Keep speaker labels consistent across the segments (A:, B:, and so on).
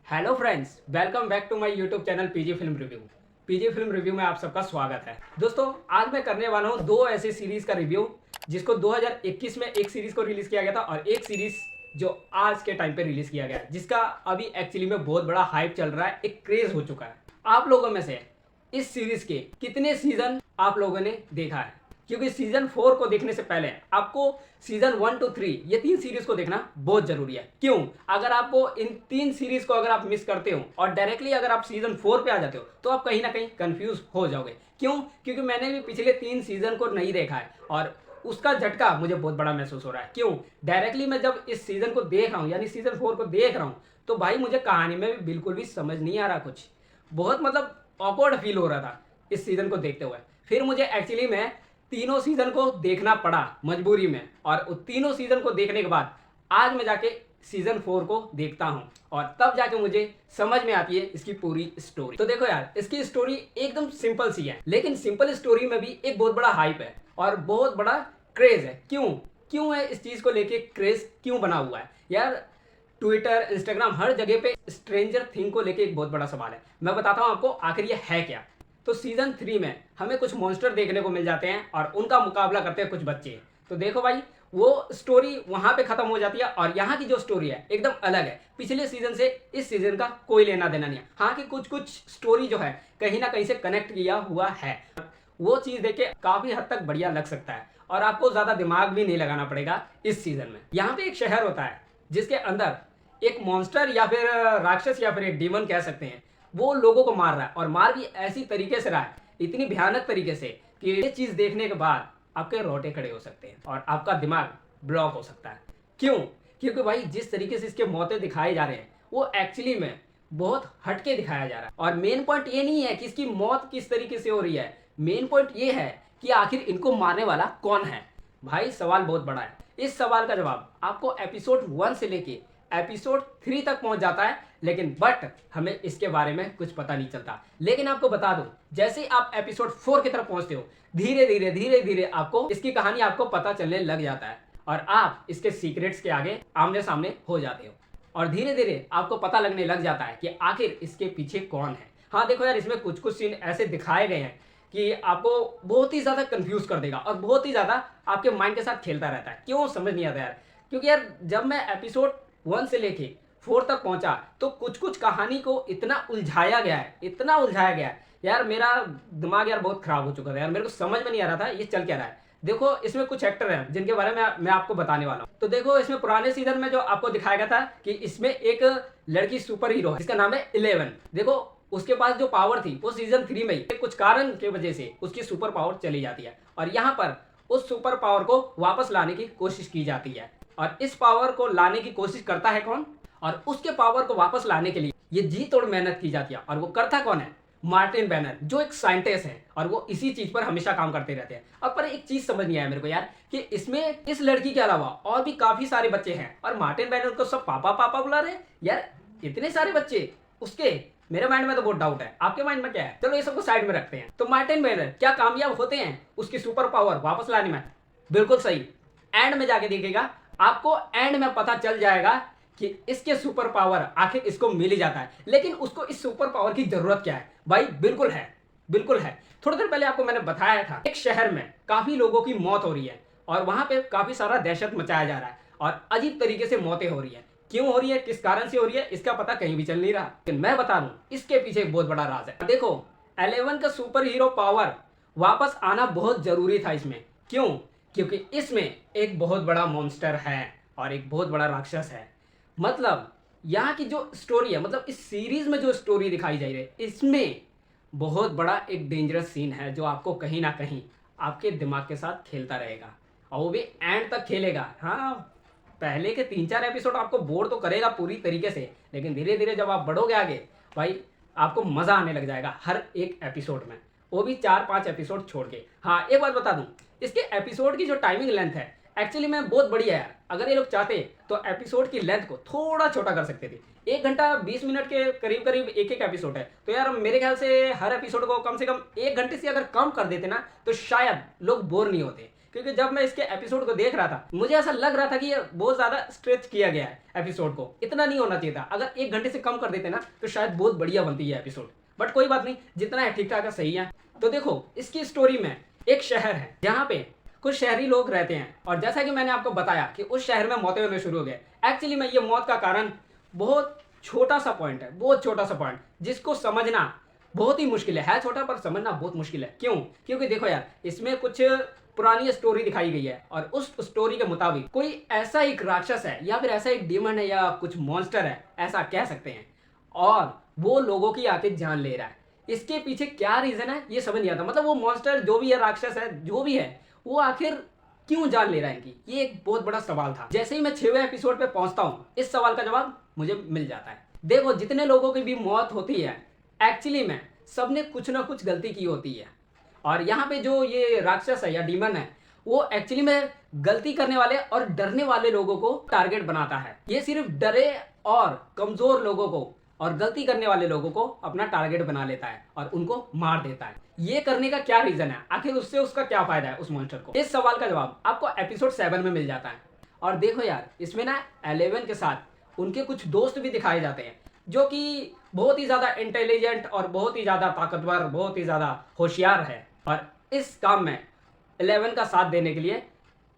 A: Hello friends, welcome back to my YouTube channel PG film review. PG film review में आप सबका स्वागत है। दोस्तों, आज मैं करने वाला हूँ दो ऐसे सीरीज का रिव्यू जिसको 2021 में एक सीरीज को रिलीज किया गया था और एक सीरीज जो आज के टाइम पे रिलीज किया गया है, जिसका अभी एक्चुअली में बहुत बड़ा हाइप चल रहा है, एक क्रेज हो चुका है। आप लोगों में से इस सीरीज के कितने सीजन आप लोगों ने देखा है? क्योंकि सीजन 4 को देखने से पहले आपको सीजन 1 to 3 ये तीन सीरीज को देखना बहुत जरूरी है। क्यों? अगर आपको इन तीन सीरीज को अगर आप मिस करते हो और डायरेक्टली अगर आप सीजन 4 पे आ जाते हो तो आप कहीं ना कहीं कंफ्यूज हो जाओगे। क्यों? क्योंकि मैंने भी पिछले 3 सीजन को नहीं देखा है और उसका झटका मुझे बहुत बड़ा महसूस हो रहा है। क्यों? डायरेक्टली मैं जब इस सीजन को देख रहा हूँ, यानी सीजन 4 को देख रहा हूँ, तो भाई मुझे कहानी में भी बिल्कुल भी समझ नहीं आ रहा। कुछ बहुत ऑकवर्ड फील हो रहा था इस सीजन को देखते हुए। फिर मुझे एक्चुअली में तीनों सीजन को देखना पड़ा मजबूरी में, और उन तीनों सीजन को देखने के बाद आज मैं जाके सीजन 4 को देखता हूं और तब जाके मुझे समझ में आती है इसकी पूरी स्टोरी। तो देखो यार, इसकी स्टोरी एकदम सिंपल सी है, लेकिन सिंपल स्टोरी में भी एक बहुत बड़ा हाइप है और बहुत बड़ा क्रेज है। क्यों क्यों है इस चीज को लेके क्रेज क्यों बना हुआ है यार? ट्विटर, इंस्टाग्राम, हर जगह पे स्ट्रेंजर थिंग को लेके एक बहुत बड़ा सवाल है। मैं बताता हूं आपको आखिर ये है क्या। तो सीजन 3 में हमें कुछ मॉन्स्टर देखने को मिल जाते हैं और उनका मुकाबला करते हैं कुछ बच्चे। तो देखो भाई, वो स्टोरी वहां पे खत्म हो जाती है और यहाँ की जो स्टोरी है एकदम अलग है। पिछले सीजन से इस सीजन का कोई लेना देना नहीं है। हाँ कि कुछ कुछ स्टोरी जो है कहीं ना कहीं से कनेक्ट किया हुआ है। वो चीज देख के काफी हद तक बढ़िया लग सकता है और आपको ज्यादा दिमाग भी नहीं लगाना पड़ेगा इस सीजन में। यहाँ पे एक शहर होता है जिसके अंदर एक मॉन्स्टर या फिर राक्षस या फिर एक डीमन कह सकते हैं, वो लोगों को मार रहा है और मार भी ऐसी तरीके से रहा है, इतनी भयानक तरीके से कि ये चीज देखने के बाद आपके रोटे खड़े हो सकते हैं और आपका दिमाग ब्लॉक हो सकता है। क्यों? क्योंकि भाई जिस तरीके से इसके मौतें दिखाए जा रहे हैं वो एक्चुअली में बहुत हटके दिखाया जा रहा है। और मेन पॉइंट ये नहीं है कि इसकी मौत किस तरीके से हो रही है, मेन पॉइंट ये है कि आखिर इनको मारने वाला कौन है। भाई सवाल बहुत बड़ा है। इस सवाल का जवाब आपको एपिसोड 1 से लेके एपिसोड 3 तक पहुंच जाता है, लेकिन हमें इसके बारे में कुछ पता नहीं चलता। लेकिन आपको बता दूं, जैसे ही आप एपिसोड 4 की तरफ पहुंचते हो, धीरे धीरे आपको इसकी कहानी आपको पता चलने लग जाता है और आप इसके सीक्रेट्स के आगे आमने सामने हो जाते हो और धीरे धीरे आपको पता लगने लग जाता है कि आखिर इसके पीछे कौन है। हाँ देखो यार, इसमें कुछ कुछ सीन ऐसे दिखाए गए हैं कि आपको बहुत ही ज्यादा कंफ्यूज कर देगा और बहुत ही ज्यादा आपके माइंड के साथ खेलता रहता है। क्यों समझ नहीं आता यार? क्योंकि यार जब मैं एपिसोड 1 से लेके 4 तक पहुंचा तो कुछ कुछ कहानी को इतना उलझाया गया है, इतना उलझाया गया है यार, मेरा दिमाग यार बहुत खराब हो चुका था यार। मेरे को समझ में नहीं आ रहा था ये चल क्या रहा है। देखो इसमें कुछ एक्टर हैं जिनके बारे में मैं आपको बताने वाला हूँ। तो देखो, इसमें पुराने सीजन में जो आपको दिखाया गया था कि इसमें एक लड़की सुपर हीरो है जिसका नाम है 11। देखो उसके पास जो पावर थी वो सीजन 3 में ही कुछ कारण की वजह से उसकी सुपर पावर चली जाती है और यहाँ पर उस सुपर पावर को वापस लाने की कोशिश की जाती है। और इस पावर को लाने की कोशिश करता है कौन? और उसके पावर को वापस लाने के लिए ये जी तोड़ मेहनत की जाती है। और वो करता कौन है? मार्टिन बैनर, जो एक साइंटिस्ट है और वो इसी चीज पर हमेशा काम करते रहते हैं। अब पर एक चीज समझ नहीं आया मेरे को यार कि इसमें इस लड़की के अलावा और भी काफी सारे बच्चे हैं और मार्टिन बैनर को सब पापा पापा बुला रहे हैं यार। इतने सारे बच्चे उसके, मेरे माइंड में तो बहुत डाउट है। आपके माइंड में क्या है? चलो ये सबको साइड में रखते हैं। तो मार्टिन बैनर क्या कामयाब होते हैं उसकी सुपर पावर वापस लाने में? बिल्कुल सही। एंड में जाके देखिएगा, आपको एंड में पता चल जाएगा कि इसके सुपर पावर आखिर इसको मिल ही जाता है। लेकिन उसको इस सुपर पावर की जरूरत क्या है? भाई बिल्कुल है, बिल्कुल है। थोड़ी देर पहले आपको मैंने बताया था एक शहर में काफी लोगों की मौत हो रही है और वहां पे काफी सारा दहशत मचाया जा रहा है और अजीब तरीके से मौतें हो रही है। क्यों हो रही है, किस कारण से हो रही है, इसका पता कहीं भी चल नहीं रहा। लेकिन मैं बता दूं, इसके पीछे एक बहुत बड़ा राज है। देखो 11 का सुपर हीरो पावर वापस आना बहुत जरूरी था इसमें। क्यों? क्योंकि इसमें एक बहुत बड़ा मॉन्स्टर है और एक बहुत बड़ा राक्षस है। मतलब यहाँ की जो स्टोरी है, मतलब इस सीरीज में जो स्टोरी दिखाई जा रही है, इसमें बहुत बड़ा एक डेंजरस सीन है जो आपको कहीं ना कहीं आपके दिमाग के साथ खेलता रहेगा और वो भी एंड तक खेलेगा। हाँ, पहले के 3-4 एपिसोड आपको बोर तो करेगा पूरी तरीके से, लेकिन धीरे धीरे जब आप बढ़ोगे आगे भाई आपको मजा आने लग जाएगा हर एक एपिसोड में, वो भी 4-5 एपिसोड छोड़ के। हाँ एक बात बता दूं, इसके एपिसोड की जो टाइमिंग लेंथ है एक्चुअली में बहुत बढ़िया है। अगर ये लोग चाहते तो एपिसोड की लेंथ को थोड़ा छोटा कर सकते थे। 1 घंटा 20 मिनट के करीब करीब एक एक एपिसोड है, तो यार मेरे ख्याल से हर एपिसोड को कम से कम 1 घंटे से अगर कम कर देते ना तो शायद लोग बोर नहीं होते। क्योंकि जब मैं इसके एपिसोड को देख रहा था मुझे ऐसा लग रहा था कि ये बहुत ज्यादा स्ट्रेच किया गया है एपिसोड को, इतना नहीं होना चाहिए था। अगर 1 घंटे से कम कर देते ना तो शायद बहुत बढ़िया बनती है एपिसोड, बट कोई बात नहीं, जितना है ठीक ठाक है, सही है। तो देखो इसकी स्टोरी में एक शहर है जहाँ पे कुछ शहरी लोग रहते हैं, और जैसा कि मैंने आपको बताया कि उस शहर में मौतें होने शुरू हो गए। एक्चुअली में ये मौत का कारण बहुत छोटा सा पॉइंट है, बहुत छोटा सा पॉइंट, जिसको समझना बहुत ही मुश्किल है छोटा पर समझना बहुत मुश्किल है। क्यों? क्योंकि देखो यार, इसमें कुछ पुरानी स्टोरी दिखाई गई है और उस स्टोरी के मुताबिक कोई ऐसा एक राक्षस है या फिर ऐसा एक डीमन है या कुछ मॉन्स्टर है, ऐसा कह सकते हैं, और वो लोगों की आके जान ले रहा है। इसके पीछे क्या रीजन है ये समझ नहीं आता। मतलब वो मॉन्स्टर जो भी है, राक्षस है जो भी है, वो आखिर क्यों जान ले रहा है इनकी, ये एक बहुत बड़ा सवाल था। जैसे ही मैं 6वें एपिसोड पे पहुंचता हूँ इस सवाल का जवाब मुझे मिल जाता है। देखो जितने लोगों की भी मौत होती है एक्चुअली में सबने कुछ ना कुछ गलती की होती है, और यहाँ पे जो ये राक्षस है या डीमन है वो एक्चुअली में गलती करने वाले और डरने वाले लोगों को टारगेट बनाता है। ये सिर्फ डरे और कमजोर लोगों को और गलती करने वाले लोगों को अपना टारगेट बना लेता है और उनको मार देता है। ये करने का क्या रीजन है, आखिर उससे उसका क्या फायदा है उस मॉन्स्टर को? इस सवाल का जवाब आपको एपिसोड 7 में मिल जाता है। और देखो यार, इसमें ना 11 के साथ उनके कुछ दोस्त भी दिखाए जाते हैं जो कि बहुत ही ज्यादा इंटेलिजेंट और बहुत ही ज्यादा ताकतवर, बहुत ही ज्यादा होशियार है, और इस काम में 11 का साथ देने के लिए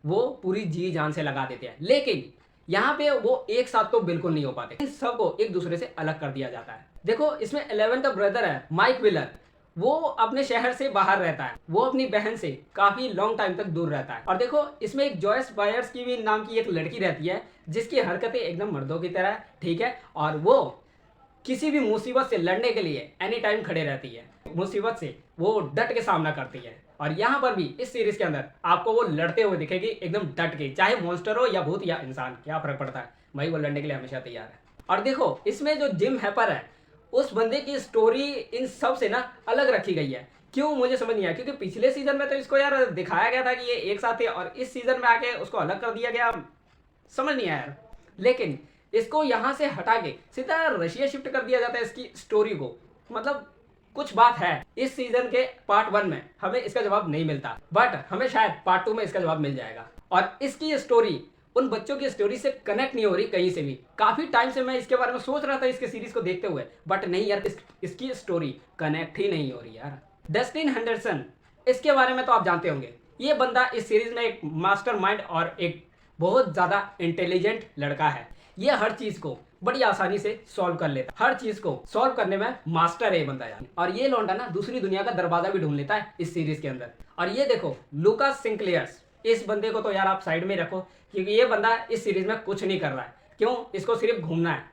A: वो पूरी जी जान से लगा देते हैं। लेकिन यहाँ पे वो एक साथ तो बिल्कुल नहीं हो पाते, इन सबको एक दूसरे से अलग कर दिया जाता है। देखो इसमें 11 का ब्रदर है माइक विलर, वो अपने शहर से बाहर रहता है, वो अपनी बहन से काफी लॉन्ग टाइम तक दूर रहता है। और देखो इसमें एक जॉयस बायर्स की भी नाम की एक लड़की रहती है जिसकी हरकतें एकदम मर्दों की तरह है, ठीक है, और वो किसी भी मुसीबत से लड़ने के लिए एनी टाइम खड़े रहती है, मुसीबत से वो डट के सामना करती है। और यहाँ पर भी इस सीरीज के अंदर आपको वो लड़ते हुए दिखेगी एकदम डट के, चाहे मॉन्स्टर हो या भूत या इंसान, क्या फर्क पड़ता है भाई, वो लड़ने के लिए हमेशा तैयार है। और देखो इसमें जो जिम हैपर है उस बंदे की स्टोरी इन सब से ना अलग रखी गई है। क्यों मुझे समझ नहीं आया, क्योंकि पिछले सीजन में तो इसको यार दिखाया गया था कि ये एक साथ थे, और इस सीजन में आके उसको अलग कर दिया गया, समझ नहीं आया यार। लेकिन इसको यहाँ से हटा के सीधा रशिया शिफ्ट कर दिया जाता है इसकी स्टोरी को। मतलब कुछ बात है, इस सीजन के पार्ट 1 में हमें इसका जवाब नहीं मिलता, बट हमें शायद पार्ट 2 में इसका जवाब मिल जाएगा। और इसकी स्टोरी उन बच्चों की स्टोरी से कनेक्ट नहीं हो रही कहीं से भी। काफी टाइम से मैं इसके बारे में सोच रहा था इसके सीरीज को देखते हुए, बट नहीं यार, इसकी स्टोरी कनेक्ट ही नहीं हो रही यार। डस्टिन हेंडरसन, इसके बारे में तो आप जानते होंगे, ये बंदा इस सीरीज में एक मास्टरमाइंड और एक बहुत ज्यादा इंटेलिजेंट लड़का है। ये हर चीज को बड़ी आसानी से सॉल्व कर लेता है, हर चीज को सॉल्व करने में मास्टर है ये बंदा यार। और ये लौंडा ना दूसरी दुनिया का दरवाजा भी ढूंढ लेता है इस सीरीज के अंदर। और ये देखो लुकास सिंक्लेयर्स, इस बंदे को तो यार आप साइड में रखो, क्योंकि ये बंदा इस सीरीज में कुछ नहीं कर रहा है। क्यों? इसको सिर्फ घूमना है,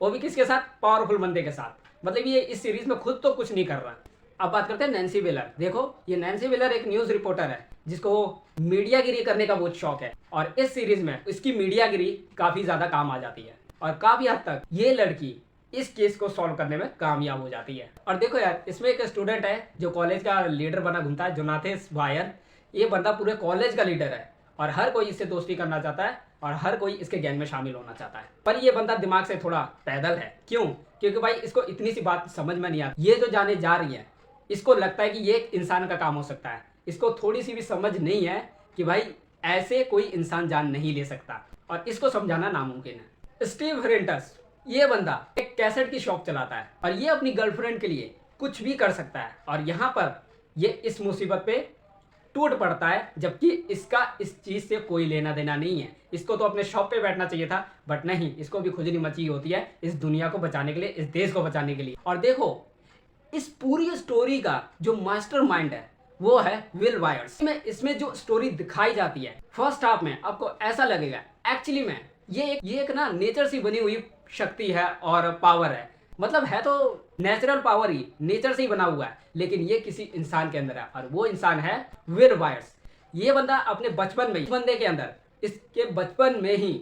A: वो भी किसके साथ? पावरफुल बंदे के साथ। मतलब ये इस सीरीज में खुद तो कुछ नहीं कर रहा। अब बात करते हैं नैन्सी व्हीलर। देखो ये नैन्सी व्हीलर एक न्यूज रिपोर्टर है जिसको मीडियागिरी करने का बहुत शौक है, और इस सीरीज में इसकी मीडियागिरी काफी ज्यादा काम आ जाती है, और काफी हद तक ये लड़की इस केस को सॉल्व करने में कामयाब हो जाती है। और देखो यार, इसमें एक स्टूडेंट है जो कॉलेज का लीडर बना घूमता है, जोनाथन बायर। ये बंदा पूरे कॉलेज का लीडर है और हर कोई इससे दोस्ती करना चाहता है और हर कोई इसके गैंग में शामिल होना चाहता है। पर ये बंदा दिमाग से थोड़ा पैदल है। क्यों? क्योंकि भाई इसको इतनी सी बात समझ में नहीं आती। ये जो जाने जा रही है इसको लगता है कि ये एक इंसान का काम हो सकता है। इसको थोड़ी सी भी समझ नहीं है कि भाई ऐसे कोई इंसान जान नहीं ले सकता, और इसको समझाना नामुमकिन है। स्टीव रेंटस, ये बंदा एक कैसेट की शॉप चलाता है और ये अपनी गर्लफ्रेंड के लिए कुछ भी कर सकता है, और यहाँ पर ये इस मुसीबत पे टूट पड़ता है, जबकि इसका इस चीज से कोई लेना देना नहीं है। इसको तो अपने शॉप पे बैठना चाहिए था, बट नहीं, इसको भी खुजली मची होती है इस दुनिया को बचाने के लिए, इस देश को बचाने के लिए। और देखो इस पूरी स्टोरी का जो मास्टरमाइंड है वो है विल वायर्स। इसमें जो स्टोरी दिखाई जाती है फर्स्ट हाफ में आपको ऐसा लगेगा एक्चुअली में ये एक ना नेचर से बनी हुई शक्ति है और पावर है। मतलब है तो नेचुरल पावर ही, नेचर से ही बना हुआ है, लेकिन ये किसी इंसान के अंदर है, और वो इंसान है विल वायर्स। ये बंदा अपने बचपन में, इस बंदे के अंदर इसके बचपन में ही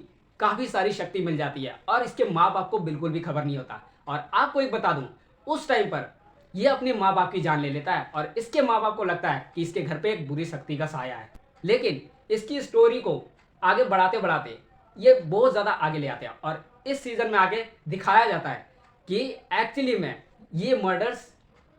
A: काफी सारी शक्ति मिल जाती है, और इसके माँ बाप को बिल्कुल भी खबर नहीं होता। और आपको एक बता दूं, उस टाइम पर ये अपने माँ बाप की जान ले लेता है, और इसके माँ बाप को लगता है कि इसके घर पे एक बुरी शक्ति का साया है। लेकिन इसकी स्टोरी को आगे बढ़ाते बढ़ाते ये बहुत ज्यादा आगे ले आते हैं, और इस सीजन में आगे दिखाया जाता है कि एक्चुअली में ये मर्डर्स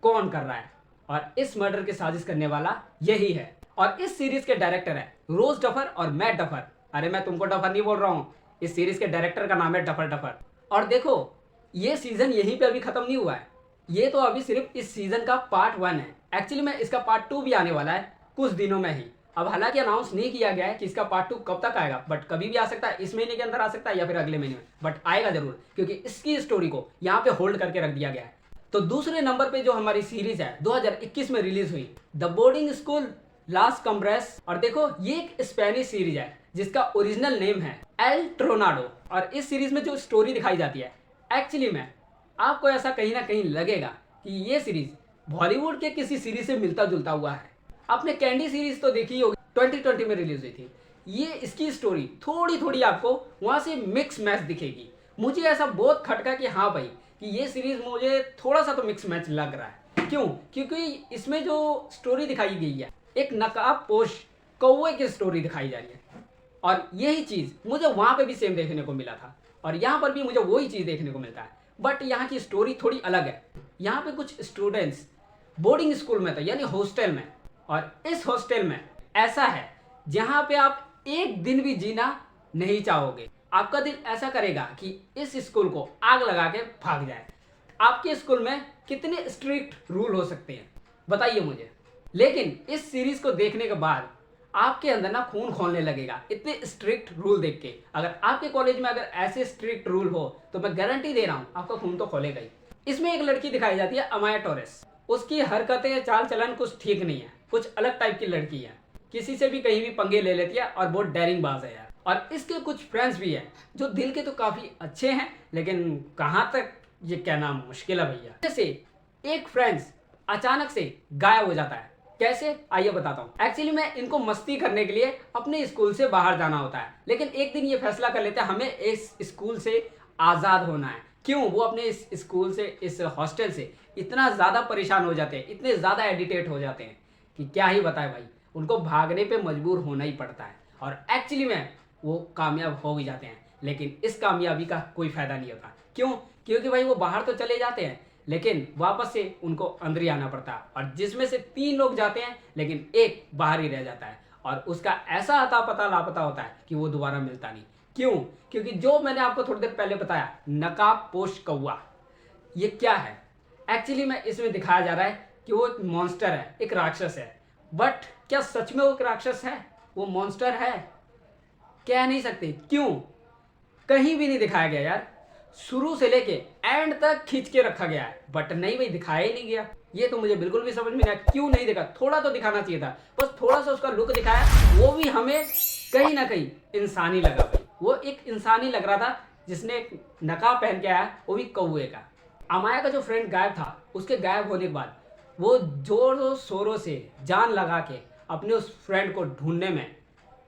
A: कौन कर रहा है, और इस मर्डर की साजिश करने वाला यही है। और इस सीरीज के डायरेक्टर है रोज डफर और मैट डफर। अरे मैं तुमको डफर नहीं बोल रहा हूँ, इस सीरीज के डायरेक्टर का नाम है डफर डफर। और देखो ये सीजन यहीं पे अभी खत्म नहीं हुआ है, ये तो अभी सिर्फ इस सीजन का पार्ट 1 है। एक्चुअली में इसका पार्ट 2 भी आने वाला है कुछ दिनों में ही। अब हालांकि अनाउंस नहीं किया गया है कि इसका पार्ट 2 कब तक आएगा, बट कभी भी आ सकता है, इस महीने के अंदर आ सकता है या फिर अगले महीने में, बट आएगा जरूर, क्योंकि इसकी स्टोरी को यहाँ पे होल्ड करके रख दिया गया है। तो दूसरे नंबर पे जो हमारी सीरीज है 2021 में रिलीज हुई, द बोर्डिंग स्कूल लास कम्ब्रेस। और देखो ये एक स्पेनिश सीरीज है जिसका ओरिजिनल नेम है एल ट्रोनाडो। और इस सीरीज में जो स्टोरी दिखाई जाती है, एक्चुअली में आपको ऐसा कहीं ना कहीं लगेगा कि ये सीरीज बॉलीवुड के किसी सीरीज से मिलता जुलता हुआ है। आपने कैंडी सीरीज तो देखी होगी, 2020 में रिलीज हुई थी। ये इसकी स्टोरी थोड़ी थोड़ी आपको वहां से मिक्स मैच दिखेगी। मुझे ऐसा बहुत खटका कि हाँ भाई कि ये सीरीज मुझे थोड़ा सा तो मिक्स मैच लग रहा है। क्यों? क्योंकि इसमें जो स्टोरी दिखाई गई है, एक नकाबपोश कौवे की स्टोरी दिखाई जा रही है, और यही चीज मुझे वहां पे भी सेम देखने को मिला था, और यहाँ पर भी मुझे वही चीज देखने को मिलता है। बट यहाँ की स्टोरी थोड़ी अलग है। यहाँ पे कुछ स्टूडेंट्स बोर्डिंग स्कूल में थे, यानी हॉस्टल में, और इस हॉस्टल में ऐसा है जहाँ पे आप एक दिन भी जीना नहीं चाहोगे। आपका दिल ऐसा करेगा कि इस स्कूल को आग लगा के भाग जाए। आपके स्कूल में कितने स्ट्रिक्ट रूल हो सकते हैं बताइए मुझे। लेकिन इस सीरीज को देखने के बाद आपके अंदर ना खून खौलने लगेगा, इतने स्ट्रिक्ट रूल देख के। अगर आपके कॉलेज में अगर ऐसे स्ट्रिक्ट रूल हो तो मैं गारंटी दे रहा हूँ आपका खून तो खोलेगा ही। इसमें एक लड़की दिखाई जाती है अमाया टोरेस। उसकी हरकतें चाल चलन कुछ ठीक नहीं है, कुछ अलग टाइप की लड़की है, किसी से भी कहीं भी पंगे ले लेती है और बहुत डेयरिंग बाज है यार। और इसके कुछ फ्रेंड्स भी हैं जो दिल के तो काफी अच्छे हैं, लेकिन कहाँ तक ये कहना मुश्किल है भैया। जैसे एक फ्रेंड्स अचानक से गायब हो जाता है। कैसे? आइए बताता हूँ। एक्चुअली में इनको मस्ती करने के लिए अपने स्कूल से बाहर जाना होता है, लेकिन एक दिन ये फैसला कर लेते हैं हमें इस स्कूल से आज़ाद होना है। क्यों? वो अपने इस स्कूल से, इस हॉस्टल से इतना ज़्यादा परेशान हो जाते हैं, इतने ज़्यादा एडिटेट हो जाते हैं कि क्या ही बताएं भाई, उनको भागने पे मजबूर होना ही पड़ता है। और एक्चुअली में वो कामयाब हो भी जाते हैं, लेकिन इस कामयाबी का कोई फ़ायदा नहीं होता। क्यों? क्योंकि भाई वो बाहर तो चले जाते हैं, लेकिन वापस से उनको अंदर ही आना पड़ता है। और जिसमें से 3 लोग जाते हैं, लेकिन एक बाहर ही रह जाता है, और उसका ऐसा अता पता लापता होता है कि वो दोबारा मिलता नहीं। क्यों? क्योंकि जो मैंने आपको थोड़ी देर पहले बताया, नकाबपोश कौवा, ये क्या है? एक्चुअली में इसमें दिखाया जा रहा है कि वो एक मॉन्स्टर है, एक राक्षस है। बट क्या सच में वो एक राक्षस है? वो मॉन्स्टर है? कह नहीं सकते। क्यों? कहीं भी नहीं दिखाया गया यार, शुरू से लेके एंड तक खींच के रखा गया है, बट नहीं भाई, दिखाया ही नहीं गया। ये तो मुझे बिल्कुल भी समझ में नहीं आया, क्यों नहीं दिखा? थोड़ा तो दिखाना चाहिए था, बस थोड़ा सा उसका लुक दिखाया, वो भी हमें कहीं ना कहीं इंसानी लगा भाई। वो एक इंसानी लग रहा था जिसने एक नकाब पहन के आया, वो भी कौवे का। अमाया का जो फ्रेंड गायब था, उसके गायब होने के बाद वो जोरों शोरों से जान लगा के अपने उस फ्रेंड को ढूंढने में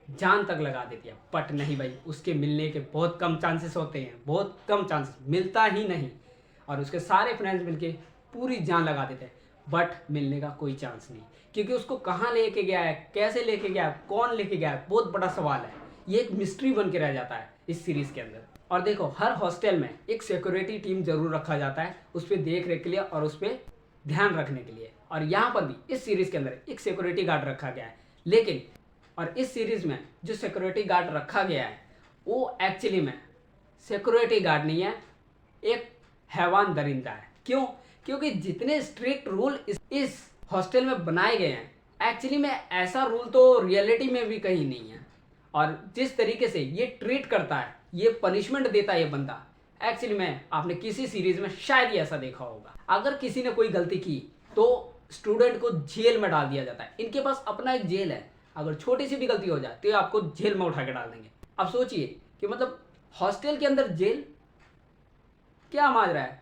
A: जान तक लगा देती है। बट नहीं भाई, उसके मिलने के बहुत कम चांसेस होते हैं, बहुत कम चांसेस, मिलता ही नहीं। और उसके सारे फ्रेंड्स मिलके पूरी जान लगा देते हैं, बट मिलने का कोई चांस नहीं, क्योंकि उसको कहाँ लेके गया है, कैसे लेके गया है, कौन लेके गया है, बहुत बड़ा सवाल है। ये एक मिस्ट्री बन के रह जाता है इस सीरीज के अंदर। और देखो, हर हॉस्टल में एक सिक्योरिटी टीम जरूर रखा जाता है, उस पर देख रेख के लिए और उस पर ध्यान रखने के लिए। और यहाँ पर भी इस सीरीज के अंदर एक सिक्योरिटी गार्ड रखा गया है। लेकिन और इस सीरीज में जो सिक्योरिटी गार्ड रखा गया है, वो एक्चुअली में सिक्योरिटी गार्ड नहीं है, एक हैवान दरिंदा है। क्यों? क्योंकि जितने स्ट्रिक्ट रूल इस हॉस्टल में बनाए गए हैं, एक्चुअली में ऐसा रूल तो रियलिटी में भी कहीं नहीं है। और जिस तरीके से ये ट्रीट करता है, ये पनिशमेंट देता है ये बंदा, एक्चुअली में आपने किसी सीरीज में शायद ही ऐसा देखा होगा। अगर किसी ने कोई गलती की तो स्टूडेंट को जेल में डाल दिया जाता है। इनके पास अपना एक जेल है, अगर छोटी सी भी गलती हो जाए तो आपको जेल में उठा के डाल देंगे। अब सोचिए कि मतलब हॉस्टल के अंदर जेल क्या माजरा है,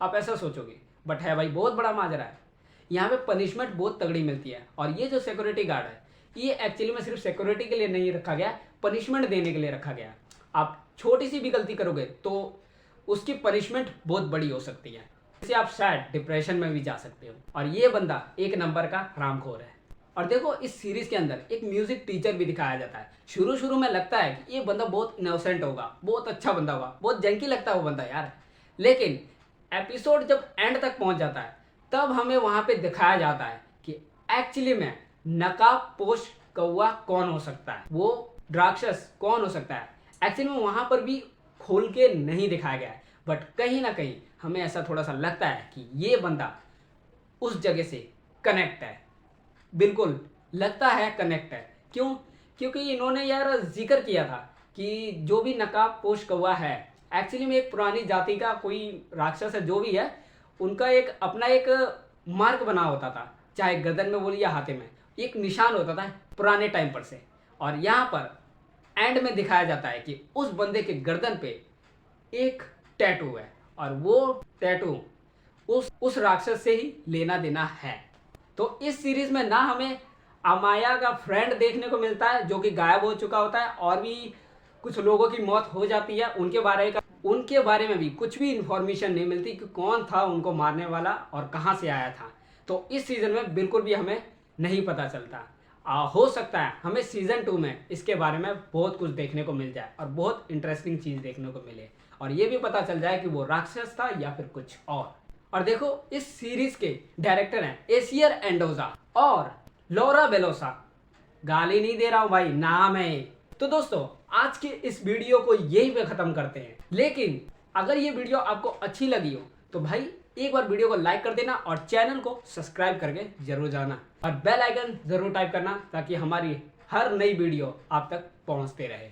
A: आप ऐसा सोचोगे, बट है भाई बहुत बड़ा माजरा है। यहाँ पे पनिशमेंट बहुत तगड़ी मिलती है। और ये जो सिक्योरिटी गार्ड है, ये एक्चुअली में सिर्फ सिक्योरिटी के लिए नहीं रखा गया, पनिशमेंट देने के लिए रखा गया। आप छोटी सी भी गलती करोगे तो उसकी पनिशमेंट बहुत बड़ी हो सकती है, इससे आप शायद डिप्रेशन में भी जा सकते हो। और ये बंदा एक नंबर का हरामखोर है। और देखो, इस सीरीज के अंदर एक म्यूजिक टीचर भी दिखाया जाता है। शुरू में लगता है कि ये बंदा बहुत इनोसेंट होगा, बहुत अच्छा बंदा होगा, बहुत जंकी लगता है वो बंदा यार। लेकिन एपिसोड जब एंड तक पहुंच जाता है, तब हमें वहां पे दिखाया जाता है कि एक्चुअली में नकाबपोश कौवा कौन हो सकता है, वो राक्षस कौन हो सकता है। एक्चुअली में वहां पर भी खोल के नहीं दिखाया गया है, बट कहीं ना कहीं हमें ऐसा थोड़ा सा लगता है कि ये बंदा उस जगह से कनेक्ट है। बिल्कुल लगता है कनेक्ट है। क्यों? क्योंकि इन्होंने यार जिक्र किया था कि जो भी नकाबपोश कौवा है एक्चुअली में एक पुरानी जाति का कोई राक्षस है, जो भी है उनका एक अपना एक मार्क बना होता था, चाहे गर्दन में बोलिए या हाथे में एक निशान होता था पुराने टाइम पर से। और यहाँ पर एंड में दिखाया जाता है कि उस बंदे के गर्दन पे एक टैटू है और वो टैटू उस राक्षस से ही लेना देना है। तो इस सीरीज में ना हमें अमाया का फ्रेंड देखने को मिलता है जो कि गायब हो चुका होता है, और भी कुछ लोगों की मौत हो जाती है, उनके बारे में भी कुछ भी इंफॉर्मेशन नहीं मिलती कि कौन था उनको मारने वाला और कहाँ से आया था। तो इस सीजन में बिल्कुल भी हमें नहीं पता चलता। हो सकता है हमें सीजन 2 में इसके बारे में बहुत कुछ देखने को मिल जाए और बहुत इंटरेस्टिंग चीज़ देखने को मिले, और ये भी पता चल जाए कि वो राक्षस था या फिर कुछ और देखो इस सीरीज के डायरेक्टर हैं एसियर एंडोजा और लौरा बेलोसा। गाली नहीं दे रहा हूं भाई, नाम है। तो दोस्तों आज के इस वीडियो को यहीं पे खत्म करते हैं, लेकिन अगर ये वीडियो आपको अच्छी लगी हो तो भाई एक बार वीडियो को लाइक कर देना और चैनल को सब्सक्राइब करके जरूर जाना और बेल आइकन जरूर टाइप करना ताकि हमारी हर नई वीडियो आप तक पहुंचते रहे।